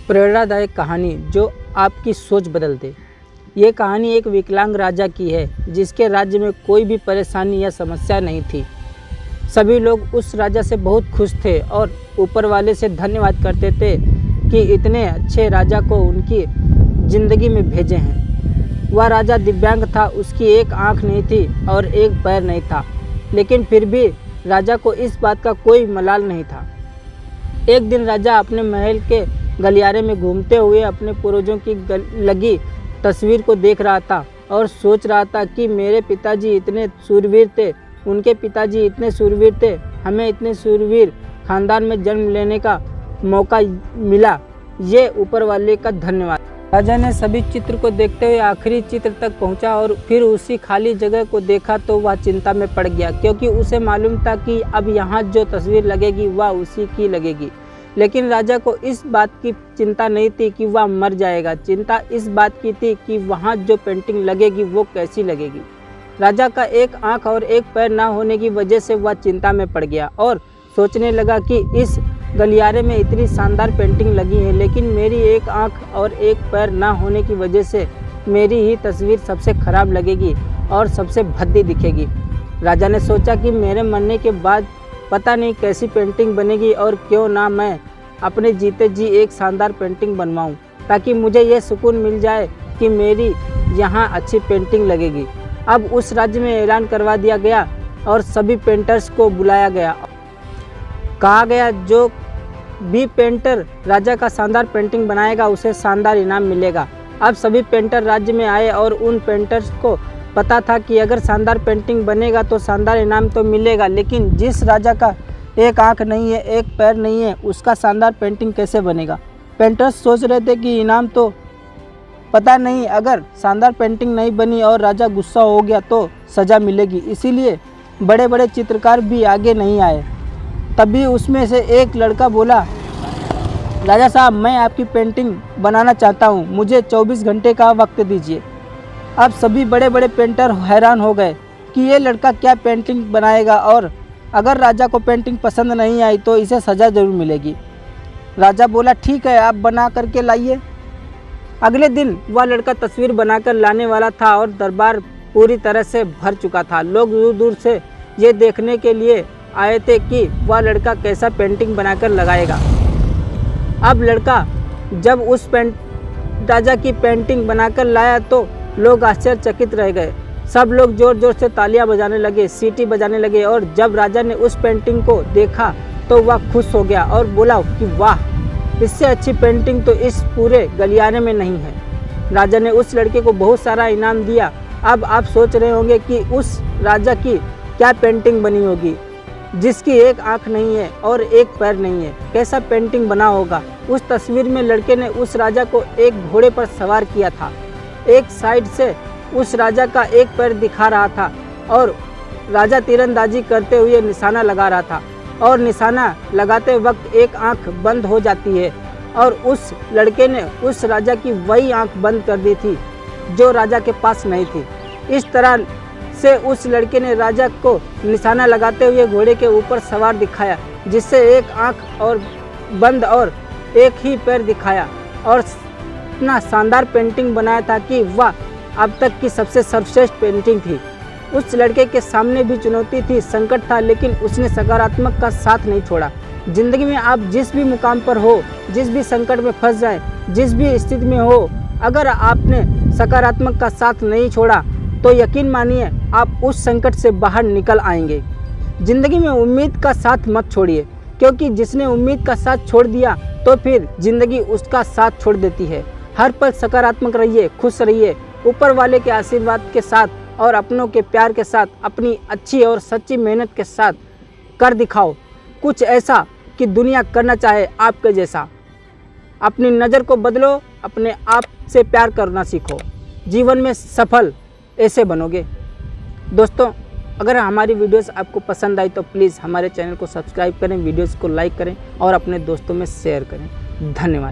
प्रेरणादायक कहानी जो आपकी सोच बदल दे। ये कहानी एक विकलांग राजा की है जिसके राज्य में कोई भी परेशानी या समस्या नहीं थी। सभी लोग उस राजा से बहुत खुश थे और ऊपर वाले से धन्यवाद करते थे कि इतने अच्छे राजा को उनकी ज़िंदगी में भेजे हैं। वह राजा दिव्यांग था, उसकी एक आँख नहीं थी और एक पैर नहीं था, लेकिन फिर भी राजा को इस बात का कोई मलाल नहीं था। एक दिन राजा अपने महल के गलियारे में घूमते हुए अपने पूर्वजों की लगी तस्वीर को देख रहा था और सोच रहा था कि मेरे पिताजी इतने सूरवीर थे, उनके पिताजी इतने सूरवीर थे, हमें इतने सूरवीर खानदान में जन्म लेने का मौका मिला, ये ऊपर वाले का धन्यवाद। राजा ने सभी चित्र को देखते हुए आखिरी चित्र तक पहुंचा और फिर उसी खाली जगह को देखा तो वह चिंता में पड़ गया, क्योंकि उसे मालूम था कि अब यहाँ जो तस्वीर लगेगी वह उसी की लगेगी। लेकिन राजा को इस बात की चिंता नहीं थी कि वह मर जाएगा, चिंता इस बात की थी कि वहाँ जो पेंटिंग लगेगी वो कैसी लगेगी। राजा का एक आँख और एक पैर ना होने की वजह से वह चिंता में पड़ गया और सोचने लगा कि इस गलियारे में इतनी शानदार पेंटिंग लगी है, लेकिन मेरी एक आँख और एक पैर ना होने की वजह से मेरी ही तस्वीर सबसे खराब लगेगी और सबसे भद्दी दिखेगी। राजा ने सोचा कि मेरे मरने के बाद पता नहीं कैसी पेंटिंग बनेगी और क्यों ना मैं अपने जीते जी एक शानदार पेंटिंग बनवाऊं, ताकि मुझे ये सुकून मिल जाए कि मेरी यहाँ अच्छी पेंटिंग लगेगी। अब उस राज्य में ऐलान करवा दिया गया और सभी पेंटर्स को बुलाया गया। कहा गया जो भी पेंटर राजा का शानदार पेंटिंग बनाएगा उसे शानदार इनाम मिलेगा। अब सभी पेंटर राज्य में आए और उन पेंटर्स को पता था कि अगर शानदार पेंटिंग बनेगा तो शानदार इनाम तो मिलेगा, लेकिन जिस राजा का एक आंख नहीं है, एक पैर नहीं है, उसका शानदार पेंटिंग कैसे बनेगा। पेंटर्स सोच रहे थे कि इनाम तो पता नहीं, अगर शानदार पेंटिंग नहीं बनी और राजा गुस्सा हो गया तो सज़ा मिलेगी, इसीलिए बड़े बड़े चित्रकार भी आगे नहीं आए। तभी उसमें से एक लड़का बोला, राजा साहब मैं आपकी पेंटिंग बनाना चाहता हूँ, मुझे 24 घंटे का वक्त दीजिए। अब सभी बड़े बड़े पेंटर हैरान हो गए कि ये लड़का क्या पेंटिंग बनाएगा और अगर राजा को पेंटिंग पसंद नहीं आई तो इसे सज़ा ज़रूर मिलेगी। राजा बोला ठीक है, आप बना करके लाइए। अगले दिन वह लड़का तस्वीर बनाकर लाने वाला था और दरबार पूरी तरह से भर चुका था। लोग दूर दूर से ये देखने के लिए आए थे कि वह लड़का कैसा पेंटिंग बनाकर लगाएगा। अब लड़का जब उस राजा की पेंटिंग बनाकर लाया तो लोग आश्चर्यचकित रह गए। सब लोग जोर जोर से तालियां बजाने लगे, सीटी बजाने लगे और जब राजा ने उस पेंटिंग को देखा तो वह खुश हो गया और बोला कि वाह, इससे अच्छी पेंटिंग तो इस पूरे गलियारे में नहीं है। राजा ने उस लड़के को बहुत सारा इनाम दिया। अब आप सोच रहे होंगे कि उस राजा की क्या पेंटिंग बनी होगी जिसकी एक आँख नहीं है और एक पैर नहीं है, कैसा पेंटिंग बना होगा। उस तस्वीर में लड़के ने उस राजा को एक घोड़े पर सवार किया था, एक साइड से उस राजा का एक पैर दिखा रहा था और राजा तीरंदाजी करते हुए निशाना लगा रहा था और निशाना लगाते वक्त एक आंख बंद हो जाती है और उस लड़के ने उस राजा की वही आंख बंद कर दी थी जो राजा के पास नहीं थी। इस तरह से उस लड़के ने राजा को निशाना लगाते हुए घोड़े के ऊपर सवार दिखाया, जिससे एक आंख और बंद और एक ही पैर दिखाया और इतना शानदार पेंटिंग बनाया था कि वह अब तक की सबसे सर्वश्रेष्ठ पेंटिंग थी। उस लड़के के सामने भी चुनौती थी, संकट था, लेकिन उसने सकारात्मक का साथ नहीं छोड़ा। जिंदगी में आप जिस भी मुकाम पर हो, जिस भी संकट में फंस जाए, जिस भी स्थिति में हो, अगर आपने सकारात्मक का साथ नहीं छोड़ा तो यकीन मानिए आप उस संकट से बाहर निकल आएंगे। जिंदगी में उम्मीद का साथ मत छोड़िए, क्योंकि जिसने उम्मीद का साथ छोड़ दिया तो फिर जिंदगी उसका साथ छोड़ देती है। हर पल सकारात्मक रहिए, खुश रहिए, ऊपर वाले के आशीर्वाद के साथ और अपनों के प्यार के साथ, अपनी अच्छी और सच्ची मेहनत के साथ कर दिखाओ कुछ ऐसा कि दुनिया करना चाहे आपके जैसा। अपनी नज़र को बदलो, अपने आप से प्यार करना सीखो, जीवन में सफल ऐसे बनोगे। दोस्तों, अगर हमारी वीडियोस आपको पसंद आई तो प्लीज़ हमारे चैनल को सब्सक्राइब करें, वीडियोस को लाइक करें और अपने दोस्तों में शेयर करें। धन्यवाद।